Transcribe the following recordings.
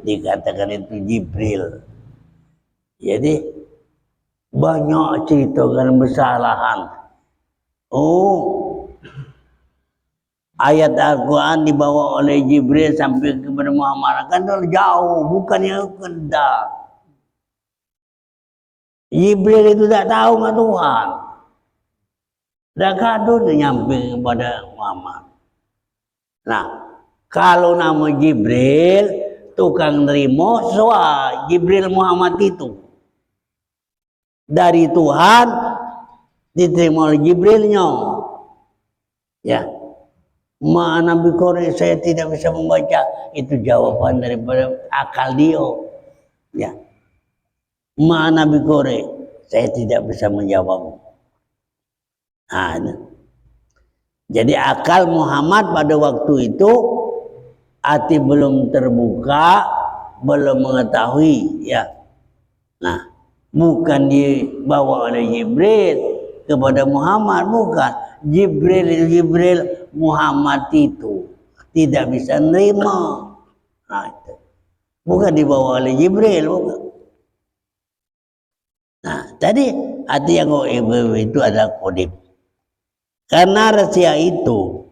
dikatakan itu Jibril. Jadi banyak cerita kan kesalahan. Oh, ayat Al-Quran dibawa oleh Jibril sampai kepada Muhammad kan jauh, bukannya kendak. Jibril itu tak tahu dengan Tuhan. Dah kadun nyampe kepada Muhammad. Nah, kalau nama Jibril tukang nerima soal Jibril Muhammad itu dari Tuhan diterima oleh Jibrilnya. Ya, mana Bikore saya tidak bisa membaca, itu jawaban daripada akal dia. Ya, mana Bikore saya tidak bisa menjawab. Nah, jadi akal Muhammad pada waktu itu hati belum terbuka, belum mengetahui, ya. Nah, bukan dibawa oleh Jibril kepada Muhammad, bukan. Jibril Muhammad itu tidak bisa nerima. Nah, itu. Bukan dibawa oleh Jibril, bukan. Nah, tadi hati yang goib itu adalah kodib. Karena rahasia itu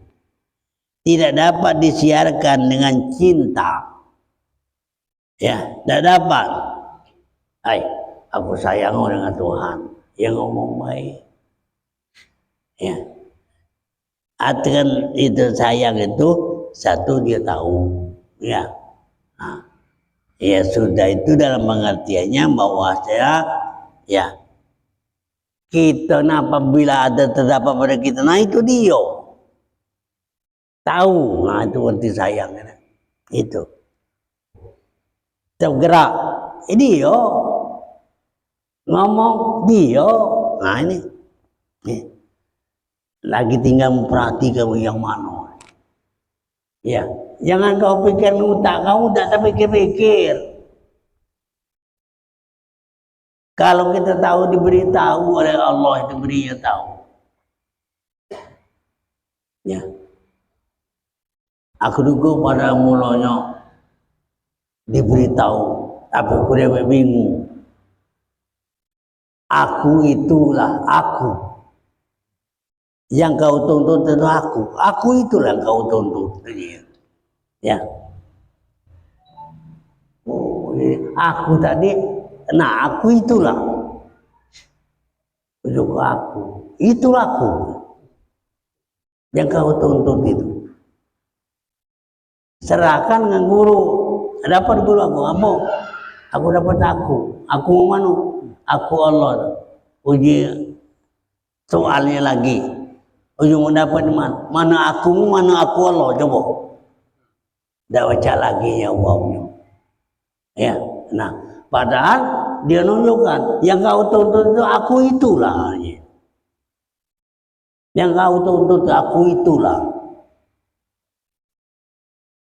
tidak dapat disiarkan dengan cinta. Ya, tidak dapat. Hai, aku sayang dengan Tuhan yang ngomong baik. Ya. Artikan itu sayang itu satu dia tahu. Ya. Nah, ya sudah itu dalam pengertiannya bahwa saya ya kita apabila ada terdapat pada kita, nah itu dia tahu, nah itu arti sayang itu tergerak dia ngomong dia, nah ini lagi tinggal memperhatikan yang mana. Ya, jangan kau pikir otak kamu tak pikir-pikir. Kalau kita tahu diberitahu oleh Allah itu berinya tahu. Ya. Aku juga pada mulanya diberitahu, tapi aku dia bingung. Aku itulah aku. Yang kau tuntut itu aku. Aku itulah yang kau tuntut. Ya. Oh, aku tadi, nah aku itulah. Itu aku. Itulah aku. Yang kau tuntut itu. Serahkan dengan guru. Dapat guru aku. Apa? Aku dapat aku. Aku mana? Aku Allah. Uji soalnya lagi. Uji mau dapat mana? Mana aku Allah. Coba. Dah baca lagi ya Allah. Ya. Nah, padahal dia nunjukkan yang kau tuntut itu aku itulah. Yang kau tuntut aku itulah.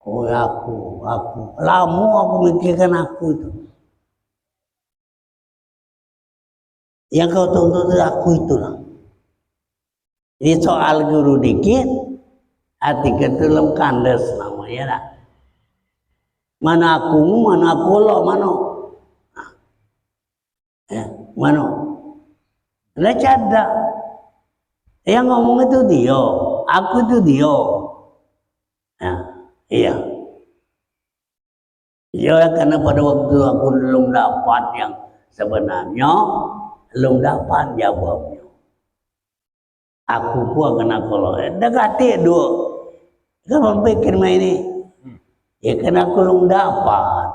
Oh aku. Lama aku mikirkan aku itu. Yang kau tuntut itu aku itulah. Jadi soal guru dikit, hati ketulung kandas namanya lah. Mana aku Allah, mana? Nah, ya, mana? Lah cada. Yang ngomong itu dia, aku itu dia. Nah, iya. Ya karena pada waktu aku belum dapat yang sebenarnya, belum dapat jawabnya. Aku pun kena kalau dekati dua. Kamu pikir main ini? Ya karena aku belum dapat,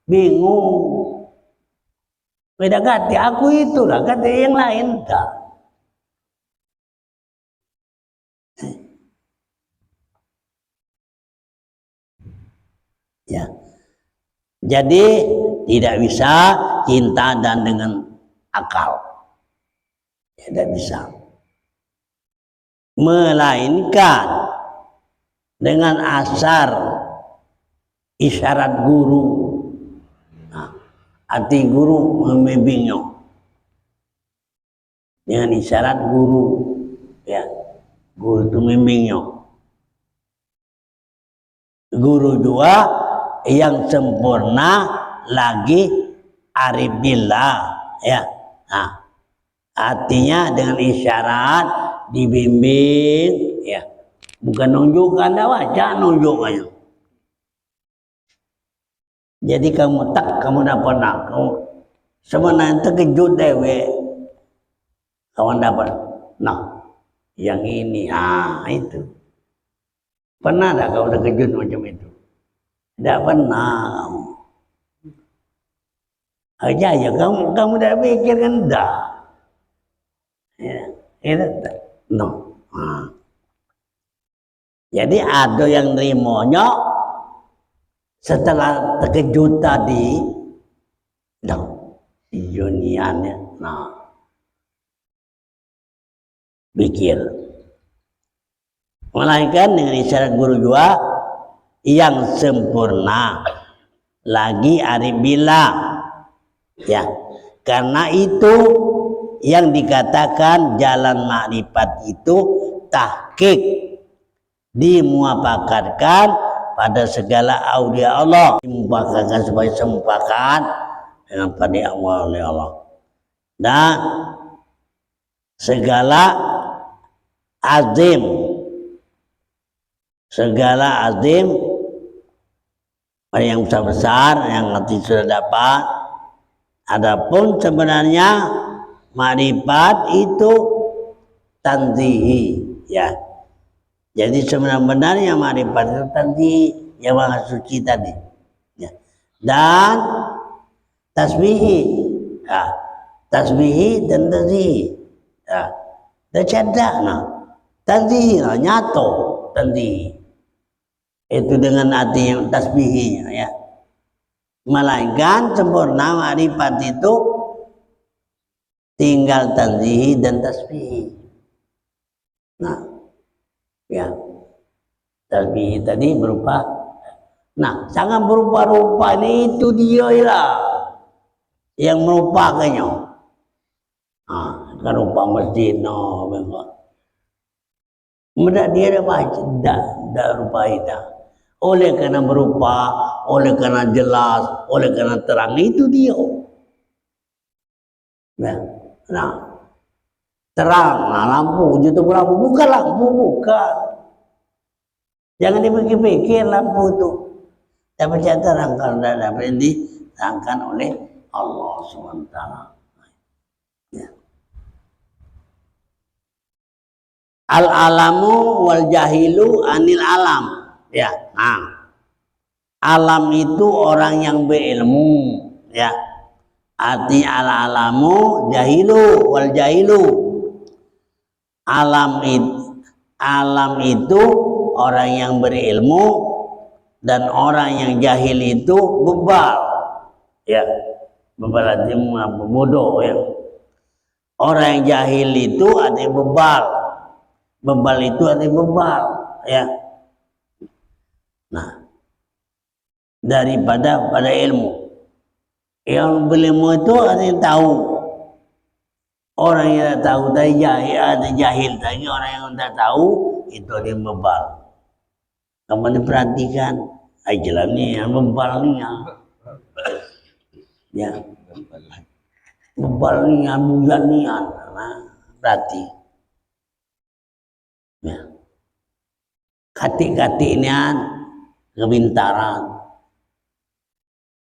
bingung. Beda kata aku itulah, kata yang lain tak. Ya. Jadi tidak bisa cinta dan dengan akal. Tidak bisa. Melainkan dengan asar isyarat guru. Nah, arti guru membimbingnya. Dengan isyarat guru. Ya. Guru itu membimbingnya. Guru dua yang sempurna lagi aribillah, ya. Nah, artinya dengan isyarat dibimbing, ya. Bukan nunjukkan, dah baca nunjukkannya. Jadi kamu dapat nak, kamu sebenarnya terkejut dewe, kawan dapat, nah, yang ini, itu. Pernah tak kau terkejut macam itu? Tidak pernah kamu. Aja kamu dah pikirkan dah. Ya, itu tak. No. Jadi ada yang nerimonya setelah terkejut tadi, dah, ioniannya, nah, pikir. Melainkan dengan isyarat guru jua yang sempurna lagi aribila, ya. Karena itu yang dikatakan jalan makrifat itu tahqiq, dimuafakarkan pada segala aulia Allah, dimuafakarkan sebagai semuafakat dengan pada Allah oleh Allah, dan segala azim yang besar-besar yang nanti sudah dapat. Adapun sebenarnya makrifat itu tanzihi, ya. Jadi sebenarnya makrifat itu tanzihi, yang maha suci tadi, ya. Dan tasbihi, ya. Tasbihi dan tanzihi, ya. Dan cadak, nah, tanzihi, nah, nyato tanzihi itu dengan arti yang tasbihinya, ya. Melainkan sempurna makrifat itu tinggal tanzihi dan tasbihi. Nah, ya, tasbihi tadi berupa, nah, jangan berupa-rupa, ini itu dia lah yang merupakannya. Nah, kan rupa masjid, no, memang. Mudah dia dah baca, dah rupa itu. Oleh karena berupa, oleh karena jelas, oleh karena terang, itu dia. Nah, terang, nah, lampu, juta lampu, bukan lampu, bukan. Jangan dipikir-pikir lampu itu. Dapat terang kalau tidak dapat diterangkan oleh Allah SWT. Ya. Al-alamu wal jahilu anil alam. Ya, nah, alam itu orang yang berilmu, ya. Arti al-alamu jahilu wal jahilu. Alam itu orang yang berilmu, dan orang yang jahil itu bebal, ya. Bebal artinya bodoh, ya. Orang yang jahil itu artinya bebal. Bebal itu artinya bebal, ya. Nah, daripada pada ilmu. Yang berilmu itu ada yang tahu. Orang yang tak tahu tadi jahil, ada jahil tadi. Orang yang tak tahu itu ada yang bebal. Kamu diperhatikan, jelas ni yang bebal ni, ya. Bebal ni, yang bulan ni, berarti. Ya. Katik-katik ni kebintaran.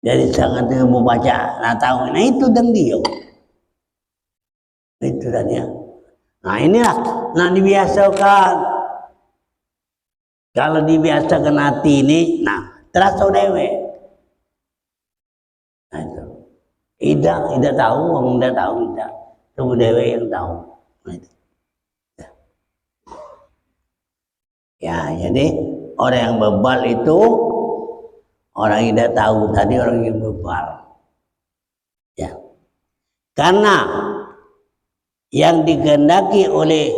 Jadi sangat dengan membaca, nah tahu, nah itu dan dia. Itu dan dia. Nah inilah, nah dibiasakan. Kalau dibiasakan hati ini, nah terasa dewe. Nah itu. Tidak tahu, orang tidak tahu, tidak. Tunggu dewe yang tahu. Nah, itu. Ya, jadi orang yang bebal itu orang yang tidak tahu tadi, orang yang bebal, ya. Karena yang dikehendaki oleh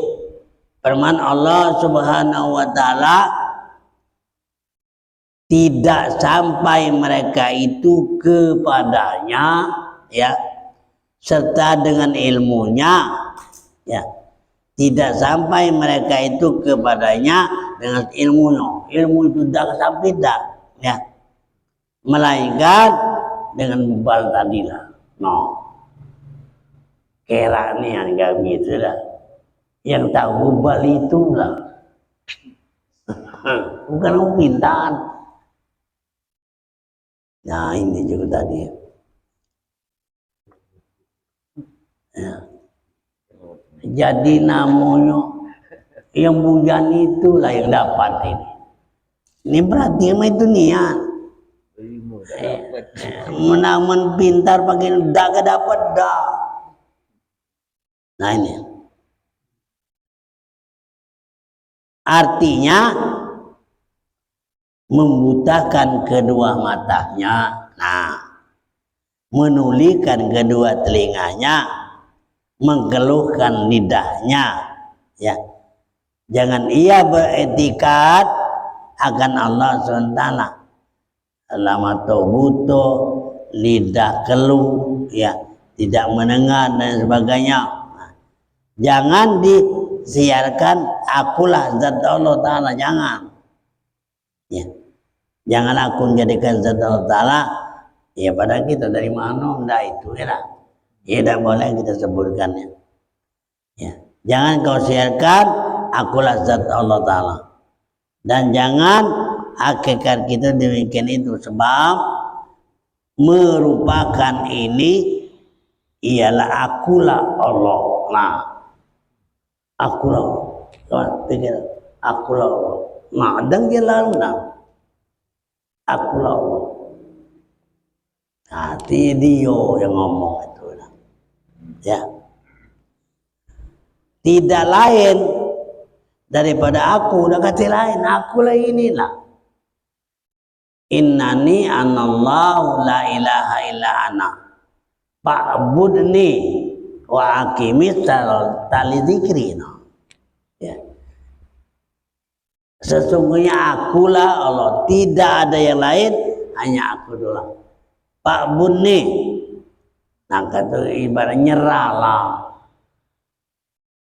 firman Allah Subhanahu wa taala tidak sampai mereka itu kepadanya, ya, serta dengan ilmunya, ya. Tidak sampai mereka itu kepadanya dengan ilmunya. Ilmu itu tidak sampai, tidak, ya. melainkan dengan bebal tadilah. No, kira nih yang kami itulah yang tahu bebal itulah, bukan pintaan. Nah ini juga tadi. Ya. Jadi namanya yang bujan itulah yang dapat ini. Ini berarti emang itu niat. Menamun pintar pakai dah dapat dah. Nah ini. Artinya membutakan kedua matanya. Nah, menulikan kedua telinganya, mengkeluhkan lidahnya. Ya. Jangan ia beretikat akan Allah SWT. Lama butuh, lidah keluh, ya, tidak mendengar dan sebagainya. Nah, jangan disiarkan akulah zat Allah Ta'ala, jangan. Ya. Jangan aku menjadikan zat Allah Ta'ala, ya pada kita dari mana, enggak itu ya. Ya tidak boleh kita sebutkannya. Ya. Jangan kau siarkan akulah zat Allah Ta'ala. Dan jangan hakikat kita demikian itu, sebab merupakan ini ialah akulah Allah. Nah, akulah Allah. Pikir akulah Allah. Nah, dan dia lalu nah. Akulah Allah. Hati dia yang ngomong itu. Ya. Tidak lain daripada aku, udah kata lain, akulah inilah. Innani anallahu la ilaha illa ana fa'budni wa aqimis tali dzikri. Ya. Sesungguhnya akulah Allah, tidak ada yang lain, hanya aku doang. Fa'budni, nah kata ibarat nyerahlah.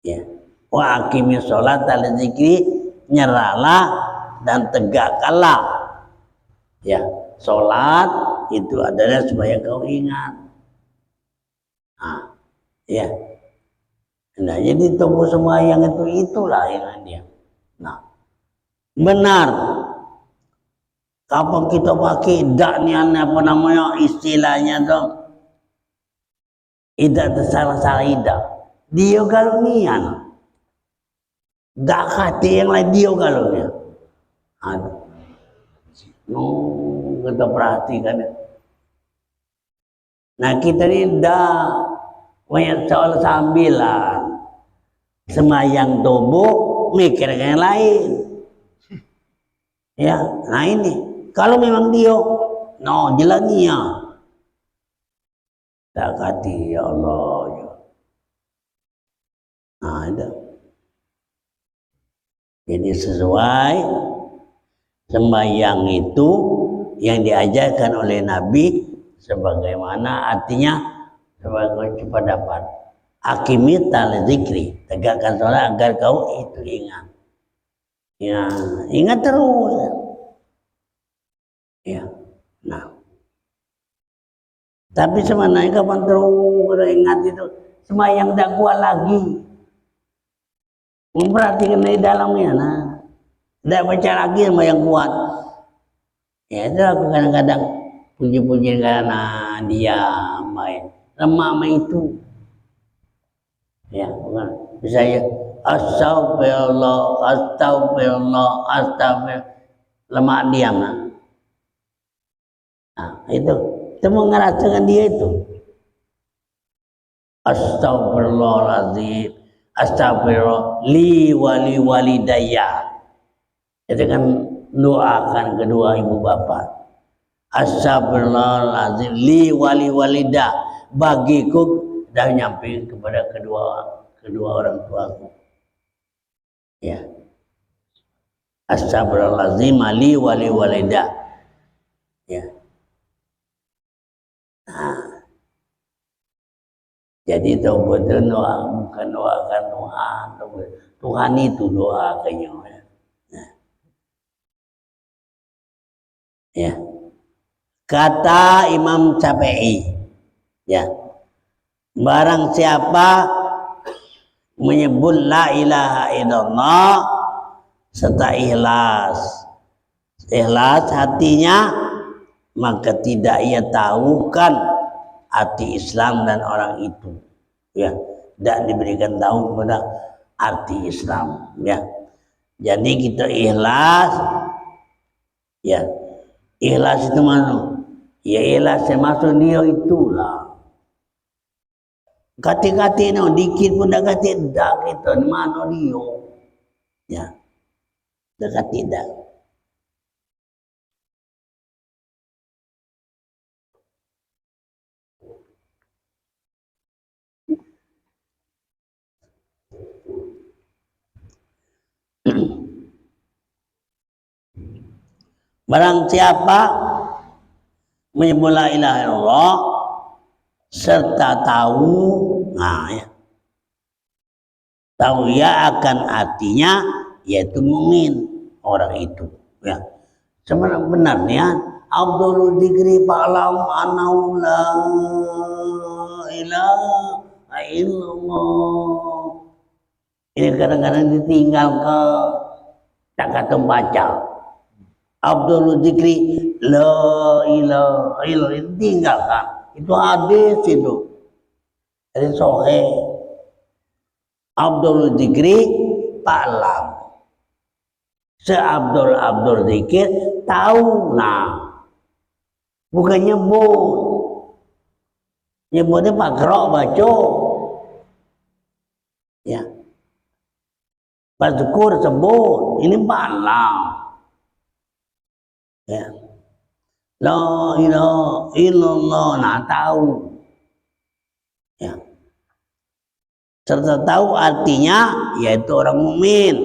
Ya. Wa aqimis sholat tali dzikri, nyerahlah dan tegakkanlah. Ya, sholat itu adalah supaya kau ingat. Nah, ya. Nah, jadi tunggu semua yang itulah yang dia. Nah, benar. Kapan kita pakai daknian apa namanya istilahnya dong? Idak tersalah-salah idak. Dia kalau nian. Dak hati yang lain dia kalau dia. Ada. Kita perhatikan. Nah kita ini dah banyak soal sambilan, semayang tubuh mikir yang lain. Ya, nah ini kalau memang dia, no jelasnya, tak hati ya Allah. Ya. Nah itu. Jadi sesuai sembahyang itu yang diajarkan oleh Nabi, sebagaimana artinya sebagai cepat dapat akimit tal zikri, tegakkan sholat agar kau itu ingat. Ya, ingat terus. Ya, nah. Tapi sebenarnya kapan terus ingat itu, sembahyang tak kuat lagi. Memperhatikan dari dalamnya, nah. Tidak baca lagi sembahyang kuat. Ya itu aku kadang-kadang puji-puji karena dia main lemah main itu. Ya, bukan. Misalnya astagfirullah, astagfirullah, astagfirullah, lemah diam. Nah, itu mengerasakan dia itu. Astagfirullahaladzim, astagfirullah li wali walidayya. Itu kan doakan kedua ibu bapak. Astagfirullahaladzim li wali walida, bagiku dan nyampe kepada kedua orang tuaku. Ya. Astagfirullahaladzim li wali walida. Ya. Nah. Jadi taubat itu doa, bukan doakan Tuhan. Tuhan itu doakannya. Ya. Ya. Kata Imam Syafi'i, ya, barang siapa menyebut la ilaha illallah serta ikhlas hatinya, maka tidak ia tahukan arti Islam dan orang itu, ya, tidak diberikan tahu kepada arti Islam, ya. Jadi kita ikhlas, ya, ikhlas itu mana? Ya ikhlas termasuk dia itulah. Kati-kati no dikit pun dah kati dah kita mana dia, ya, dah kati dah. Barang siapa menyebut la ilaha illallah serta tahu, nah, ya, tahu ya akan artinya, yaitu mukmin orang itu, ya. Sebenarnya Abdul Dzikri fa'lam annahu la ilaha illallah. Ini kadang-kadang ditinggal ke tak kata baca. Abdul Dzikri la ilaha illallah tinggalkan. Itu hadis itu. Dari sahih. Abdul Dzikri fa'lam. Abdul Dzikir tahu, nah, bukan nyebut. Nyebutnya Pak Gerok baca, ya. Pak Zukur sebut, ini fa'lam, ya. La ilaha illallah, nah tahu, ya. Serta tahu artinya, yaitu orang mukmin.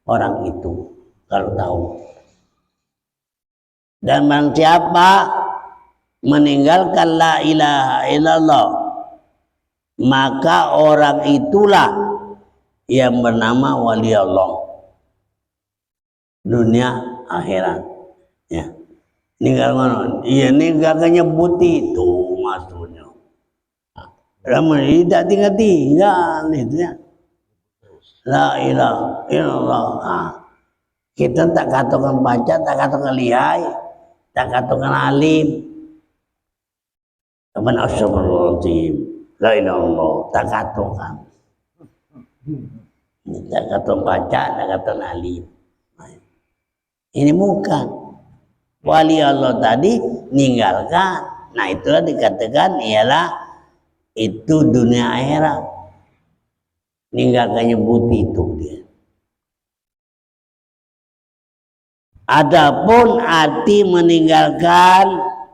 Orang itu kalau tahu. Dan barang siapa meninggalkan la ilaha illallah, maka orang itulah yang bernama wali Allah dunia akhirat, ya. Ninggal mana? Iya, ninggal nyebut itu maksudnya. Ramai tidak tinggal itu, ya. La ilaha illallah. Kita tak katakan baca, tak katakan lihai, tak katakan alim. Kapan astagfirullahaladzim, la ilaha illallah, tak katakan. Tak katakan baca, tak katakan alim. Ini bukan. Wali Allah tadi ninggalkan. Nah itulah dikatakan ialah itu dunia akhirat. Ninggalkan nyebut itu dia. Adapun arti meninggalkan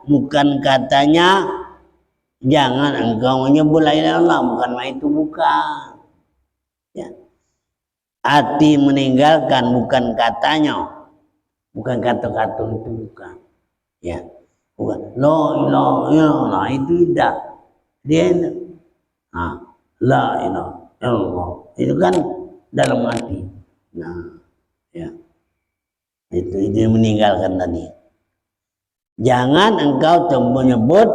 bukan katanya jangan engkau menyebut la ilaha illallah, bukan itu, bukan, ya. Arti meninggalkan bukan katanya, bukan kata-kata itu, bukan, ya, bukan la ilaha illallah itu tidak dia, la ilaha Allah itu kan dalam hati. Nah, ya, itu meninggalkan tadi. Jangan engkau menyebut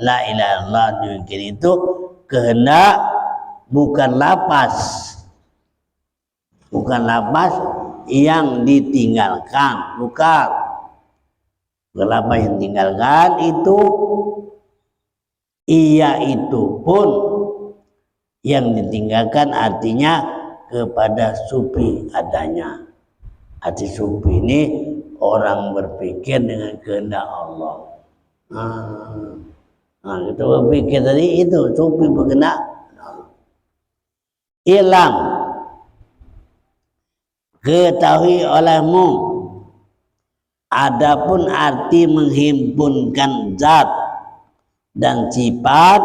la ilaha illallah demikian itu kehendak bukan lapas, yang ditinggalkan, bukan. Lapas yang ditinggalkan itu, iya itu pun yang ditinggalkan artinya kepada sufi adanya. Arti sufi ini orang berpikir dengan kehendak Allah. Kita berpikir tadi itu sufi berkehendak Allah. Ilam, ketahui olehmu, adapun arti menghimpunkan zat dan sifat,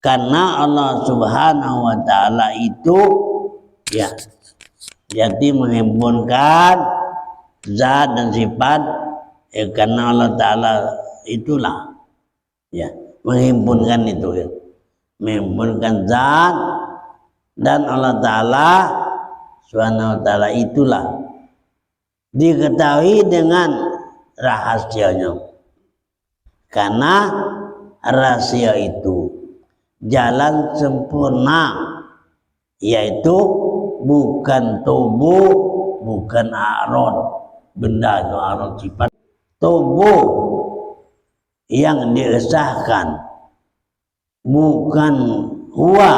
karena Allah Subhanahu wa ta'ala itu, ya, jadi menghimpunkan zat dan sifat, ya, karena Allah Ta'ala itulah, ya, menghimpunkan itu, ya, menghimpunkan zat dan Allah Ta'ala Subhanahu wa ta'ala itulah diketahui dengan rahasianya. Karena rahasia itu jalan sempurna, yaitu bukan tubuh, bukan a'rad, benda itu a'rad sifat tubuh yang diresahkan, bukan huwa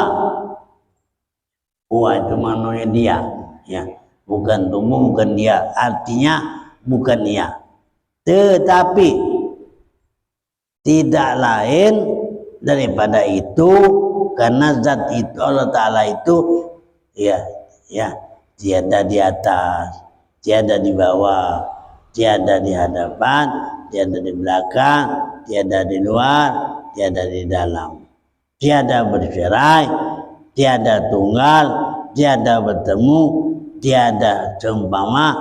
itu maknanya dia, ya, bukan tubuh, bukan dia, artinya bukan dia, tetapi tidak lain daripada itu, karena zat itu, Allah Ta'ala itu ya tiada di atas, tiada di bawah, tiada di hadapan, tiada di belakang, tiada di luar, tiada di dalam, tiada bercerai, tiada tunggal, tiada bertemu, tiada seumpama,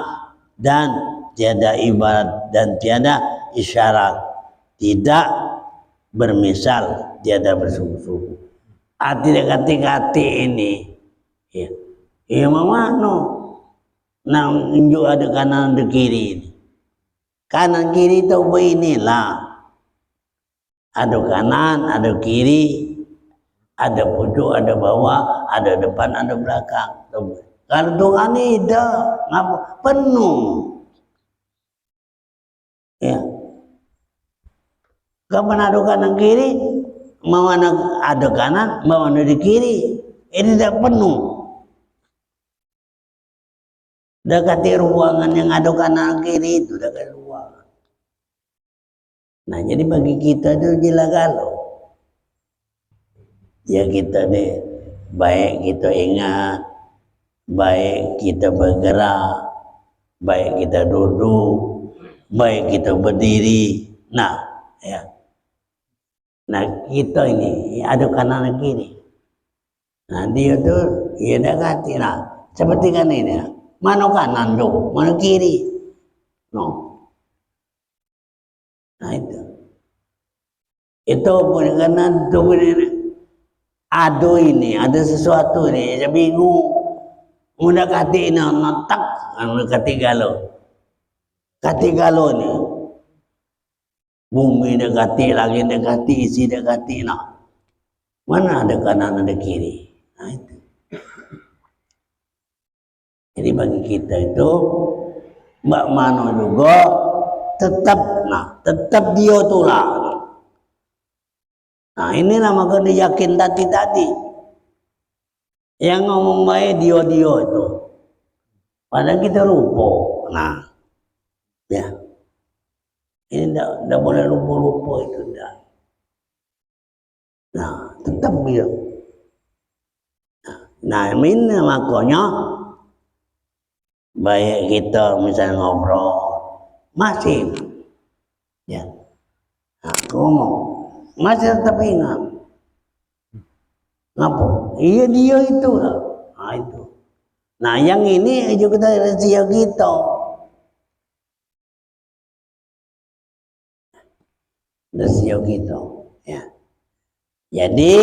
dan tiada ibarat dan tiada isyarat, tidak bermisal, tiada bersungguh-sungguh. Tidak kati-kati ini, ya mama no, nang injuk ada kanan ada kiri ini. Kanan kiri itu beginilah, ada kanan, ada kiri, ada pojok, ada bawah, ada depan, ada belakang. Kalau Tuhan tidak, ngapa penuh, ya. Kapan ada kanan kiri, mau ada kanan, mau ada di kiri, ini tidak penuh. Dekati ruangan yang ada kanan kiri itu, dekat ruangan. Nah, jadi bagi kita itu gila galau. Ya kita deh, baik kita ingat, baik kita bergerak, baik kita duduk, baik kita berdiri. Nah, ya. Nah kita ini ada kanan dan kiri. Nah dia tuh ya dekati lah. Seperti kan ini, mana kanan tuh, mana kiri. No. Nah itu pun kanan tuh ini. Aduh ini ada sesuatu ini, saya bingung. Mendekati ini notak, mendekati galau. Kati galau ni. Bumi dekati, lagi dekati, isi dekati, nah. Mana ada kanan, ada kiri. Nah itu. Jadi bagi kita itu, Mbak Mano juga tetap dia tulah. Nah inilah maka dia yakin tadi. Yang ngomong baik dia itu. Padahal kita lupa. Nah, ya. Ini tidak boleh lupa itu dah. Nah, tetap dia. Nah, ini makanya baik kita misalnya ngobrol masih, ya. Nah, ngomong masih tetap ingat. Ngapa? Iya dia itu lah. Nah itu. Nah yang ini juga kita rahasia kita. Rahasia kita. Ya. Jadi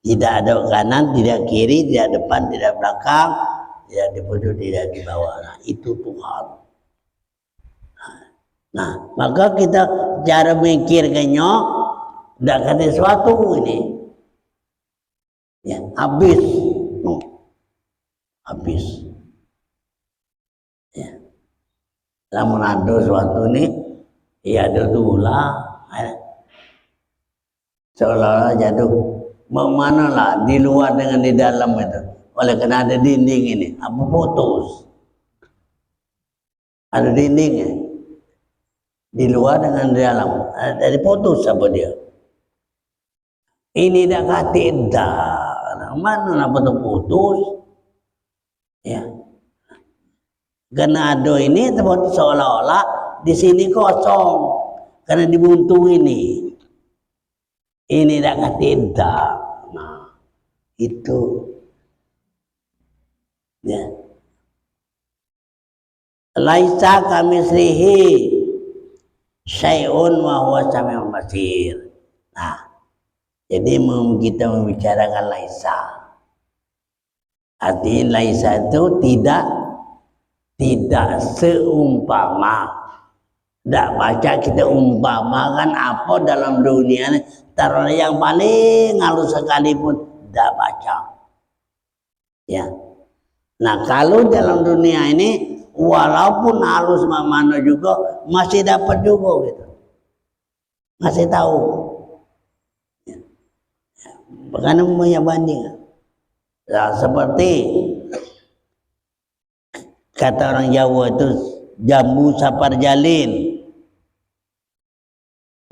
tidak ada kanan, tidak kiri, tidak depan, tidak belakang, tidak di pojok, tidak di bawah. Nah itu Tuhan. Nah maka kita cara mikirkannya tidak ada sesuatu ini. Ya, habis. Habis. Ya. Lamun ada sesuatu ini, ya ada tulah. Seolah-olah jatuh. Mau mana lah, di luar dengan di dalam itu. Oleh karena ada dinding ini, apa putus. Ada dindingnya. Di luar dengan di dalam. Jadi putus apa dia. Ini dah kata dah. Mana apa tu putus? Ya. Karena ada ini seolah-olah di sini kosong karena dibuntu ini. Ini dah kata. Nah, itu. Ya. Laisa kamislihi syai'un wa huwa samiul basir. Nah, jadi kita membicarakan laisa. Artinya laisa itu tidak seumpama Tidak baca kita umpamakan apa dalam dunia ini, taruh yang paling halus sekalipun tidak baca. Ya. Nah kalau dalam dunia ini walaupun halus mana juga masih dapat juga gitu, masih tahu. Ya. Bagaimana punya banding? Nah, seperti kata orang Jawa itu jambu sapar jalin.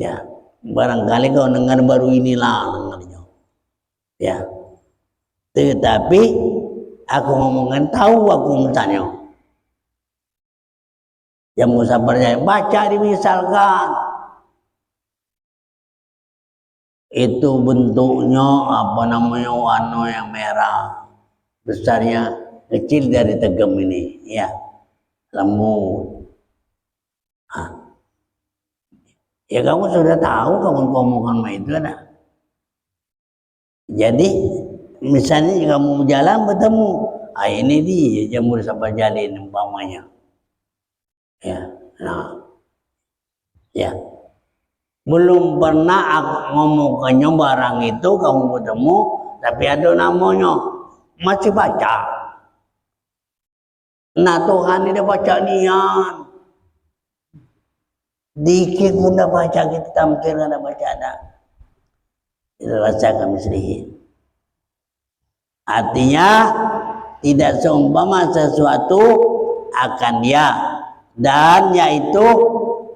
Ya, barangkali kau dengar baru inilah dengarnya. Ya, tetapi aku ngomongin tahu aku misalnya. Jambu sapar jalin baca dimisalkan itu bentuknya apa namanya warna yang merah, besarnya kecil dari tegem ini, ya lembut. Ya kamu sudah tahu kamu ngomongkan itu ada. Jadi misalnya kamu jalan bertemu, ini dia jamur sapar jalin umpamanya. Ya, nah, ya. Belum pernah aku ngomongkannya barang itu kamu bertemu, tapi ada namanya masih baca. Nah Tuhan ini baca nian. Dikit pun dah baca kita tampil ada baca ada. Itu rasa kami sedih. Artinya tidak seumpama sesuatu akan dia dan yaitu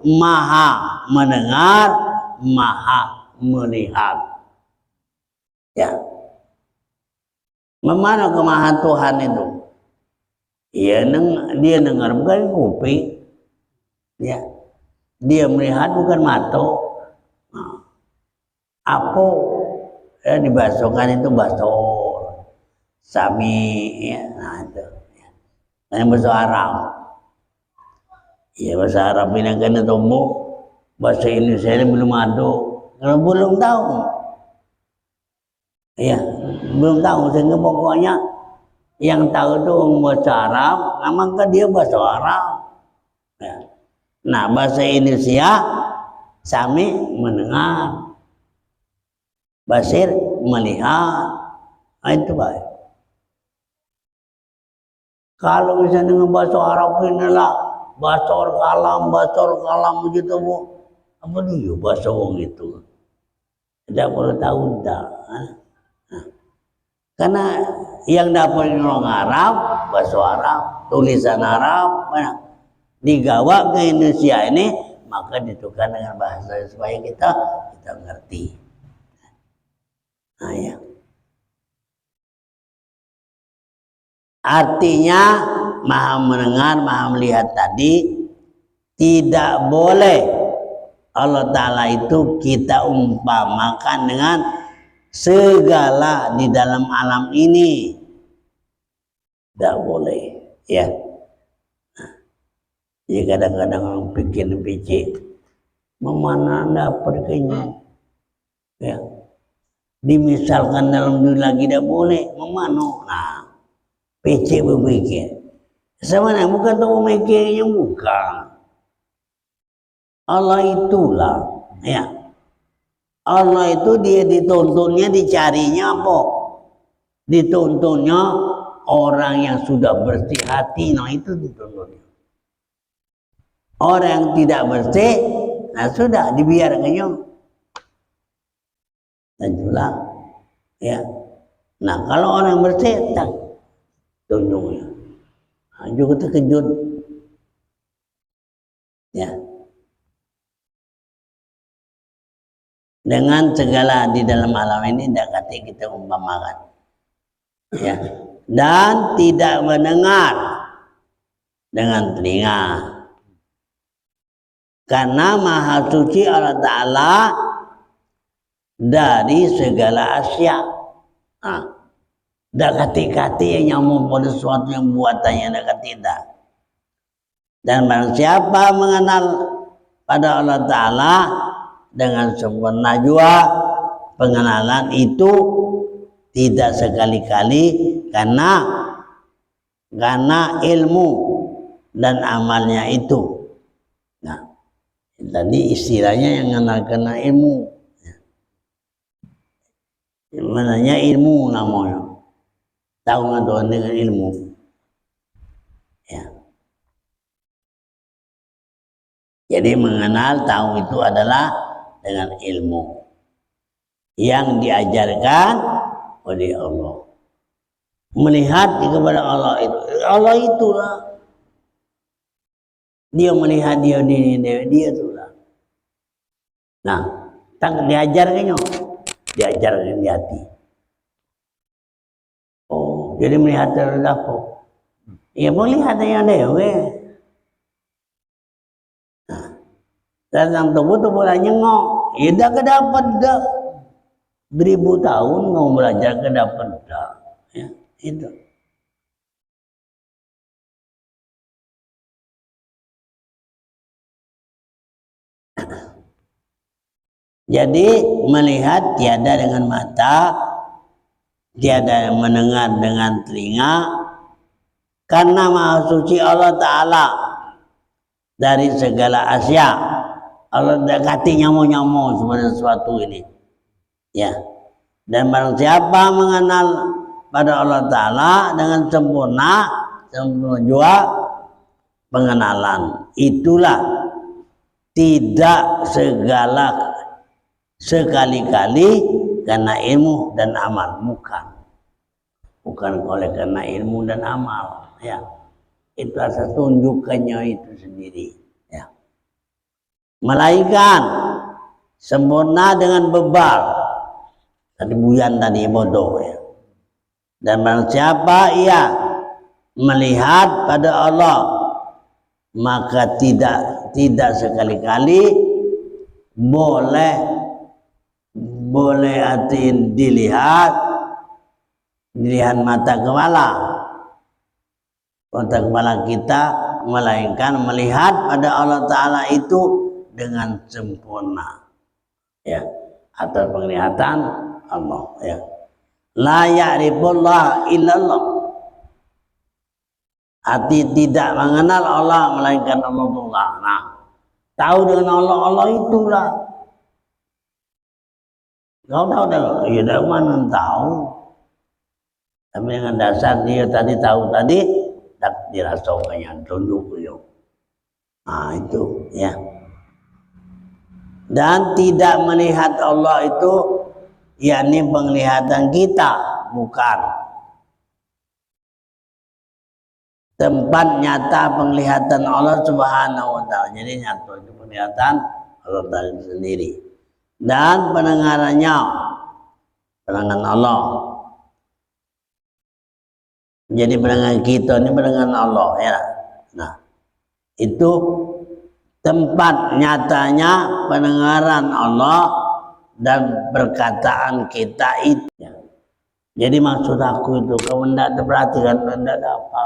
maha mendengar, maha melihat. Ya. Memana kemahan Tuhan itu? Ya, dia dengar bukan kuping. Ya. Dia melihat bukan mata. Nah, apa ya dibasuhkan itu basor sami ya, nah itu ya. Yang bahasa Arab ya, bahasa Arab ini kena tumbuh, bahasa Indonesia ini belum ada, kalau belum tahu ya, belum tahu sehingga pokoknya yang tahu itu bahasa Arab, maka dia bahasa Arab ya. Nah bahasa Indonesia sami mendengar, basir melihat, nah, itu baik. Kalau misalnya dengan bahasa Arab inilah basor kalam begitu bu, apa dia bahasa wong itu? Tidak perlu tahu dah. Nah, karena yang dapat orang Arab, bahasa Arab, tulisan Arab, digawa ke Indonesia ini, maka ditukar dengan bahasa supaya kita ngerti. Nah, ya. Artinya maha mendengar, maha melihat tadi tidak boleh Allah Ta'ala itu kita umpamakan dengan segala di dalam alam ini. Tidak boleh, ya. Ya kadang-kadang orang pikir-pikir memana dapat kayaknya, ya. Dimisalkan dalam dunia lagi tidak boleh, memana? Nah, PC berpikir. Sebenarnya bukan tahu memikirnya, bukan. Allah itulah, ya. Allah itu dia dituntunnya, dicarinya apa? Dituntunnya orang yang sudah bersih hati, nah itu dituntunnya. Orang yang tidak bersih, nah sudah dibiarkannya. Dan juga, ya. Nah kalau orang bersih, tak tunjuknya. Nah, juga terkejut, ya. Dengan segala di dalam alam ini tidak kata kita umpamakan, ya. Dan tidak mendengar dengan telinga. Karena maha suci Allah Ta'ala dari segala asya. Nah, tidak kata-kata yang nyamuk pada sesuatu yang buatannya, tidak kata. Dan barang siapa mengenal pada Allah Ta'ala dengan sempurna jua, pengenalan itu tidak sekali-kali karena ilmu dan amalnya itu. Nah, Tadi istilahnya yang kena ilmu. Sebenarnya ilmu namanya. Tahu nggak dengan ilmu? Ya. Jadi mengenal tahu itu adalah dengan ilmu yang diajarkan oleh Allah. Melihat kepada Allah itulah. Dia melihat dia itulah. Nah, tak diajarkannya, diajarkan di hati. Oh, jadi melihat terdapat. Ya melihat yang dewe. Nah, datang tubuh lah nyengok. Ya dah kedapat dah. Beribu tahun mau belajar kedapat dah. Ya, itu. Jadi melihat tiada dengan mata, tiada mendengar dengan telinga, karena Maha Suci Allah Ta'ala dari segala asya. Allah dekati nyamu-nyamu sesuatu ini. Ya. Dan barang siapa mengenal pada Allah Ta'ala dengan sempurna juga pengenalan. Itulah tidak sekali-kali karena ilmu dan amal, bukan oleh karena ilmu dan amal, ya. Itu asal tunjukkannya itu sendiri, ya. Melainkan sempurna dengan bebal tadi buyan tadi bodoh, ya. Dan barang siapa ia melihat pada Allah, maka tidak sekali-kali boleh arti dilihat mata kepala kita, melainkan melihat pada Allah Ta'ala itu dengan sempurna, ya, atau penglihatan Allah, ya. La ya'rifullah illallah, arti tidak mengenal Allah melainkan Allah. Nah, tahu dengan Allah itulah. Kau tahu dah, ya dari mana tahu? Tapi dengan dasar dia tadi tahu tadi, tak dirasakannya tunduk beliau. Nah itu, ya. Dan tidak melihat Allah itu, yakni penglihatan kita, bukan. Tempat nyata penglihatan Allah Subhanahu wa Ta'ala. Jadi nyata itu penglihatan Allah Ta'ala sendiri. Dan pendengaran Allah. Jadi pendengaran kita ini pendengaran Allah, ya. Nah, itu tempat nyatanya pendengaran Allah dan perkataan kita itu, ya. Jadi maksud aku itu, kamu tidak terperhatikan, tidak ada apa.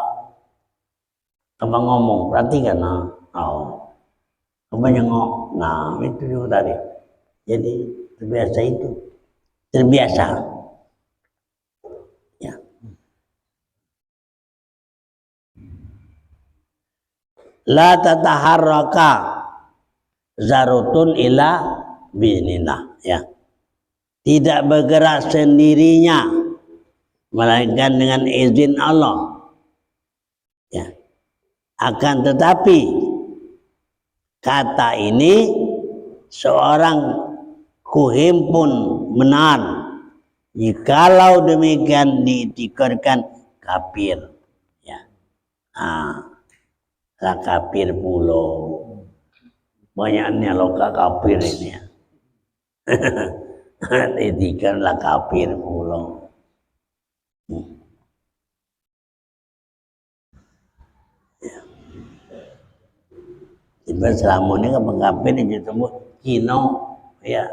Kamu ngomong, perhatikan, nah. Oh. Kamu nyengok, nah itu juga tadi. Jadi terbiasa, ya. La tataharraka zarutun ila bi'nillah, ya. Tidak bergerak sendirinya melainkan dengan izin Allah, ya. Akan tetapi kata ini seorang kuhimpun benar jikalau demikian ditikirkan kafir, ya. Lah kafir pulo banyaknya loka kafir ini, ya. Ditikir lah kafir pulo. Jadi selama ini kan kafir disebut Cina, ya.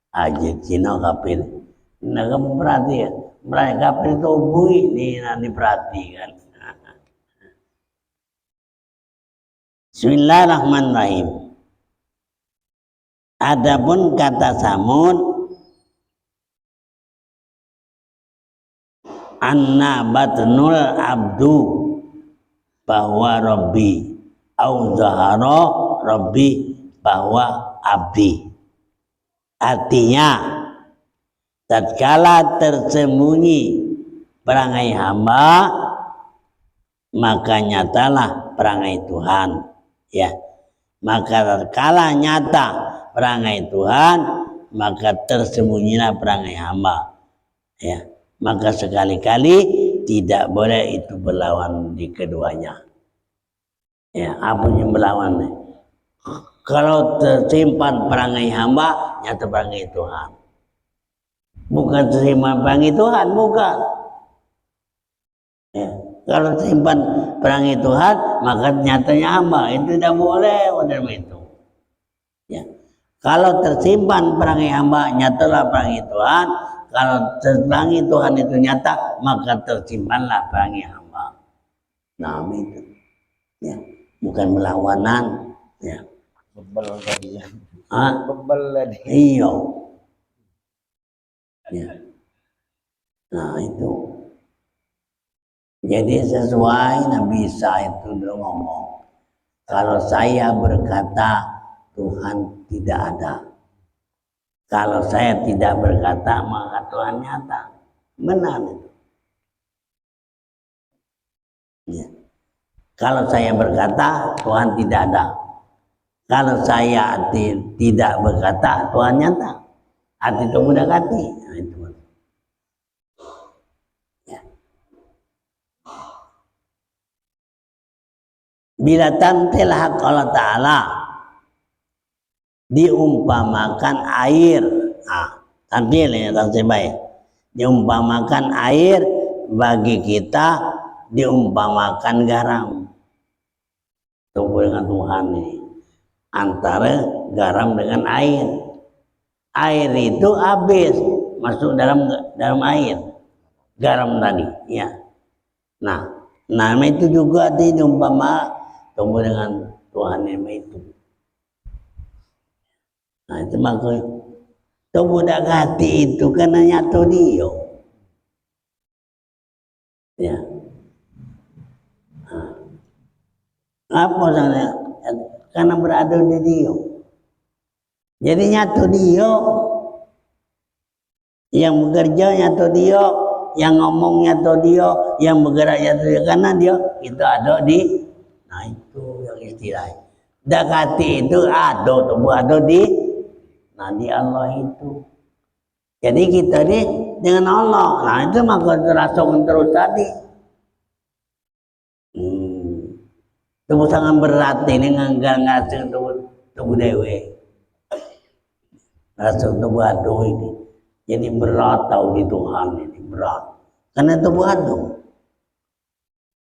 Aja Cina kafir. Nah kamu perhatikan, mereka kafir itu bui nih nanti perhatikan. Bismillahirrahmanirrahim. Adapun kata Samud, anna batnul abdu bahwa Rabbi au zahara Rabbi bahwa abdi. Artinya tatkala tersembunyi perangai hamba, maka nyatalah perangai Tuhan, ya. Maka tatkala nyata perangai Tuhan, maka tersembunyilah perangai hamba, ya. Maka sekali-kali tidak boleh itu berlawan di keduanya, ya. Apa yang berlawan? Kalau tersimpan perangai hamba, nyata perangai Tuhan. Bukan tersimpan perangai Tuhan, bukan. Ya. Kalau simpan perangai Tuhan, maka nyatanya hamba. Itu tidak boleh, model itu. Ya. Kalau tersimpan perangai hamba, nyatalah perangai Tuhan. Kalau perangai Tuhan itu nyata, maka tersimpanlah perangai hamba. Nah, itu. Ya. Bukan melawanan. Ya. Bebel tadi ya. Ah, Bebel tadi. iya. Ya. Nah, itu. Jadi sesuai Nabi Isa itu dulu ngomong, kalau saya berkata Tuhan tidak ada, kalau saya tidak berkata maka Tuhan nyata. Benar itu. Ya. Kalau saya berkata Tuhan tidak ada, kalau saya tidak berkata Tuhan nyata. Arti itu mudah hati. Nah, itu. Ya. Bila tantil hak Allah Ta'ala diumpamakan air, tantil ya, tantil baik, diumpamakan air bagi kita diumpamakan garam. Tunggu dengan Tuhan ini antara garam dengan air. Air itu habis masuk dalam air, garam tadi, ya. Nah, nama itu juga diumpama tunggu dengan Tuhan yang itu. Nah, itu makanya tunggu dak hati itu karena nyata dia. Ya. Nah, apa sana? Karena berada di dia. Jadi nyata dia, yang bekerja nyata dia, yang ngomong nyata dia, yang bergerak nyata dia, karena dia itu ada di. Nah, itu yang istilahnya. Dak hati itu ada, tubuh ada di. Nah, di Allah itu. Jadi kita ini dengan Allah. Nah, itu maka terasung terus tadi. Itu sangat berat ini ngasih tubuh dewe. Rasa tubuh aduh ini. Jadi berat tahu di Tuhan ini berat. Karena tubuh aduh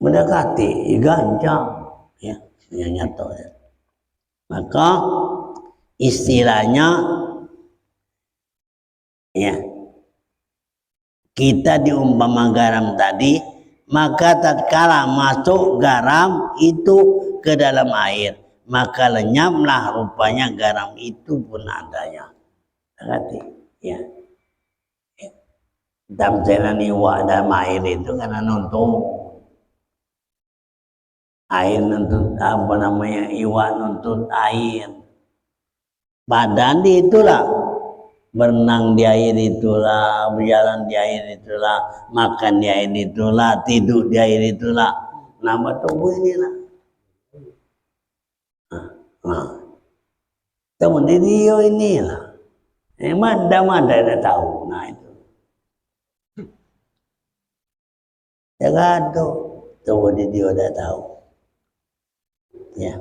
mendekati gancang, ya, yang nyata. Ya. Maka istilahnya, ya, kita diumpama garam tadi, maka tatkala masuk garam itu ke dalam air, maka lenyaplah rupanya garam itu pun adanya. Berarti, ya. Damselan iwa dalam air itu karena nuntut. Air nuntut, apa namanya, iwa nuntut air. Badan di itulah. Berenang di air itulah, berjalan di air itulah, makan di air itulah, tidur di air itulah. Nama tubuh inilah. Teman dia inilah. Mana ada tahu. Nah itu. Jangan tuh. Tubuh dia udah tahu. Ya.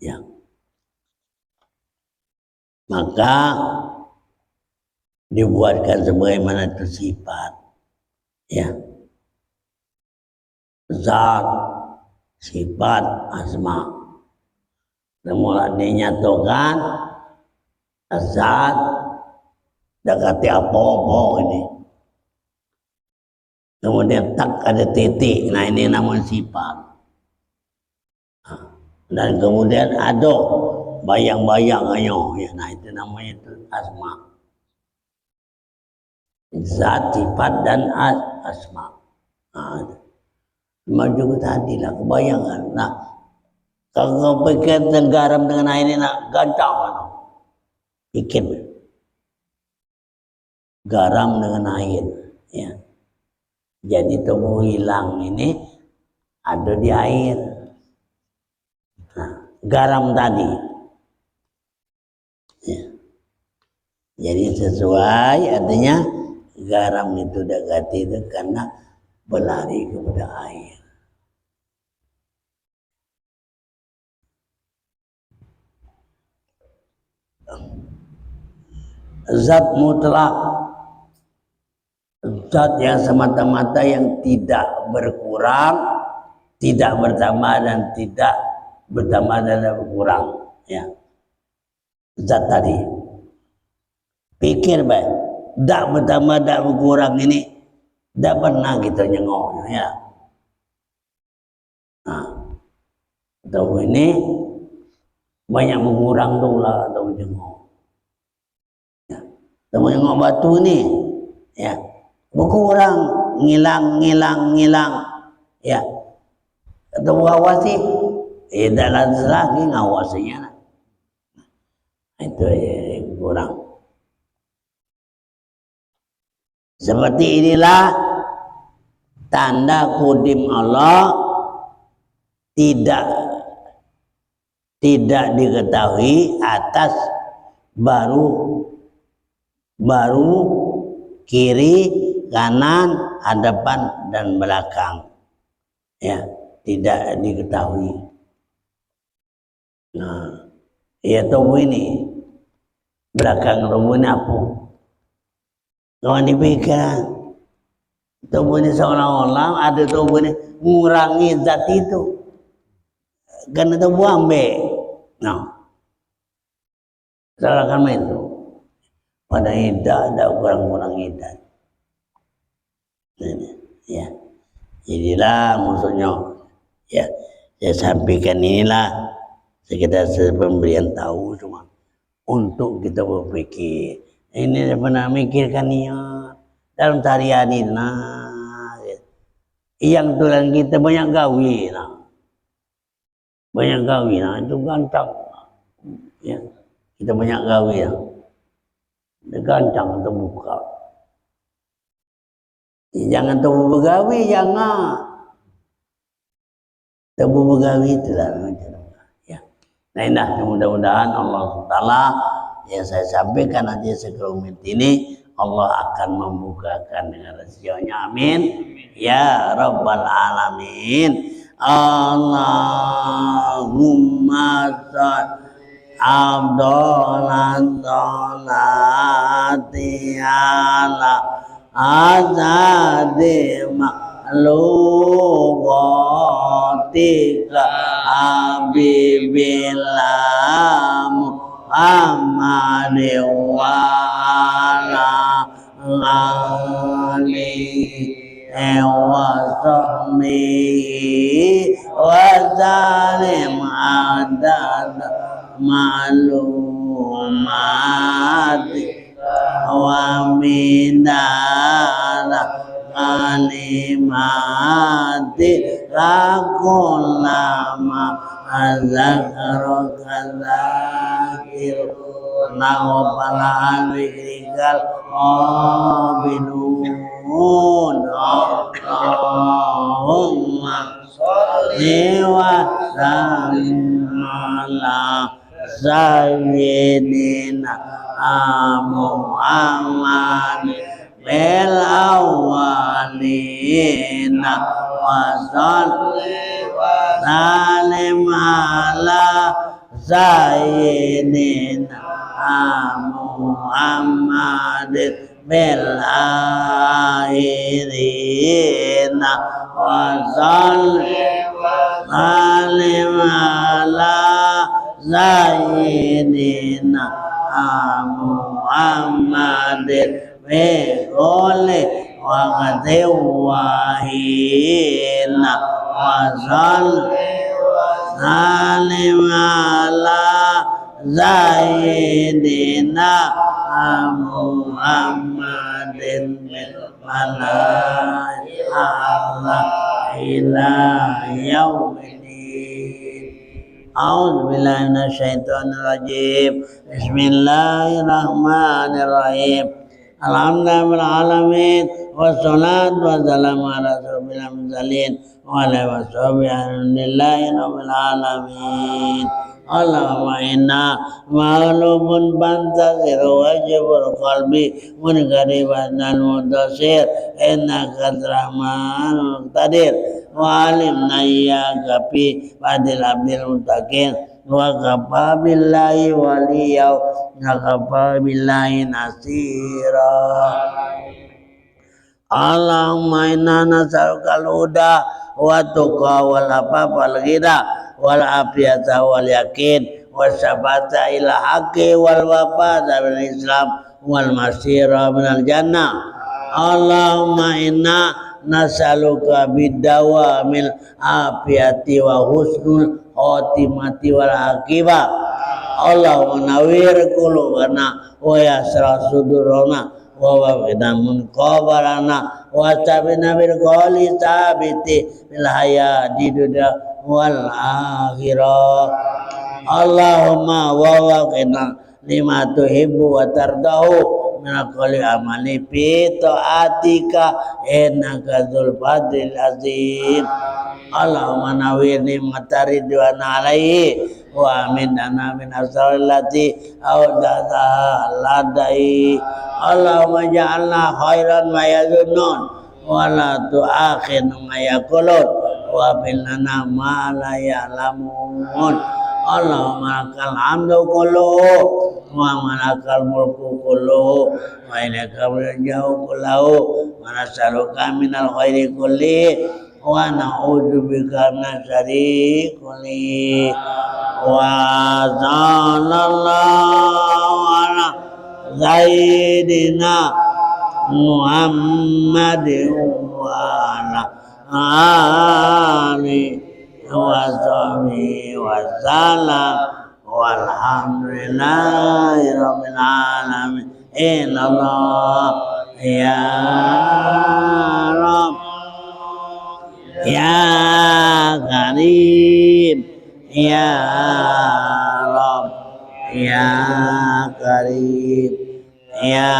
Ya. Maka dibuatkan sebagaimana itu sifat, ya, zat, sifat, asma. Semula dinyatakan zat dekati apa-apa ini. Kemudian tak ada titik. Nah, ini namanya sifat. Dan kemudian ada bayang-bayang ayo, ya, nah itu namanya itu asma. Zat, sifat dan asma. Nah, maju ke tadi lah, kebayangan. Nah, kalau pikir garam dengan air ini nak gancang kan? Pikir garam dengan air, ya. Jadi tubuh hilang ini ada di air. Nah, garam tadi, ya. Jadi sesuai artinya garam itu dekati itu karena berlari kepada air. Zat mutlak, zat yang semata-mata yang tidak berkurang, tidak bertambah dan tidak bertambah dan berkurang, ya. Zat tadi. Pikir baik, tidak bertambah, tidak berkurang ini tidak pernah kita nyengoknya, ya. Nah, tahu ini banyak berkurang tuh lah, tahu jengok. Ya. Tahu jengok batu ini, ya, berkurang, ngilang, ya. Atau awasi, tidak lagi ngawasinya. Itu ya, kurang. Seperti inilah tanda kudim Allah tidak diketahui atas baru kiri, kanan, hadapan dan belakang, ya, tidak diketahui. Nah, ya tubuh ini belakang tubuh ini apa? Kalau dipikir tubuh ini seolah-olah ada tubuh ini mengurangi zat itu, karena tubuh ambil. Nah, salah kan itu pada idah ada kurang-kurang idah. Ya, jadilah maksudnya, ya, saya sampaikan inilah sekedar pemberian tahu cuma untuk kita berpikir. Ini pernah mikirkan niat dalam tarian ini, nah, yang tulang kita banyak gawi, nah, banyak gawi, nah, itu gantang, ya, kita banyak gawi, ya, gantang terbuka. Jangan tubuh begawi, jangan tubuh begawi itulah, ya. Nah, indah, mudah-mudahan Allah Taala yang saya sampaikan nanti sekelumit ini Allah akan membukakan dengan rezekinya, amin ya rabbal alamin. Allahumma sholli afdalan sholati ala azadi ma'luwatika habibillah Muhammad wa ala alihi wa sahbihi wa salim adad ma'lumati wa minala kalimati lakullama azakarokalakir nawapalaan wikrikal abidun Allahumma sholli wa sallim ala sayyidina Muhammad bil awwalina wa salli wa sallim ala sayyidina Muhammad bil akhirina wa salli wa sallim ala sayyidina Muhammad bi kulli waqtin wa hina wa salli wa sallim ala sayyidina Muhammadin bil malaikati إلى يوم الدين. أعوذ بالله من الشيطان الرجيم. بسم الله الرحمن الرحيم. الحمد لله رب العالمين والصلاة والسلام على رسول المرسلين وعلى آله وصحبه الحمد لله رب العالمين. اللهم إنا مغلوب فانتصر واجب القلب منقرب المنتصر إنك الرحمن المقتدر وعلمنا إياك في بعد العبد المتقين وكفى بالله وليا وكفى بالله نصيرا. Allahumma inna nas'aluka al-huda wa tuqa wal afafa wal ghina wal afiyata wal yakin wasabata ila haqqi wal wafata bil islam wal masira minal jannah. Allahumma inna nas'aluka bidawamil afiyati wa husnul khotimati wal aqibah. Allahumma nawwir qulubana wa yasra sudurana wa wafina munqabarana wa tabina bil qawli sabiti bil hayati dunya wal akhirah. Allahumma wa wafina lima tuhibbu wa tardahu min aqli amali fi ta'atika innaka dzul fadlil azim. Allahumma nawwirni mataridwan alaihi wa aminna min asrarillati awdata ladai. Allahumma ja'alna khairan ma yazunnun wa la tu'akhirna ma yaqulun wa bilana ma la ya'lamun. Allahumma lakal hamdu kulluhu wa malakal mulku kulluhu wa ilaika marji'u kulluhu wa nas'aluka minal khairi kulli wa na'udzu bika min syarri kulli. Wa sallallahu ala sayyidina Muhammadin wa ala alihi wa sahbihi wa sallam walhamdulillahi rabbil alamin. Inallah ya Rabb ya Karim ya Rabb ya Karim ya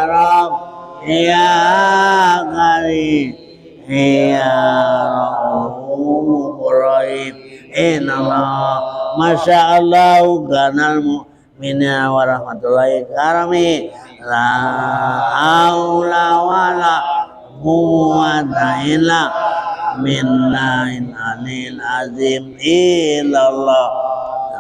Rabb ya Karim ya Rahmanur Rahim. Inallah masyaallah kanal mu'minina wa rahmatullahi karami la haula wala quwwata illa billahil aliyil azim. Illallah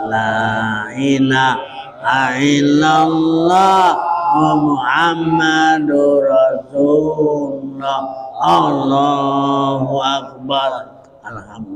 la ilaha illallah wa Muhammadur Rasulullah. Allahu akbar. Alhamdulillah.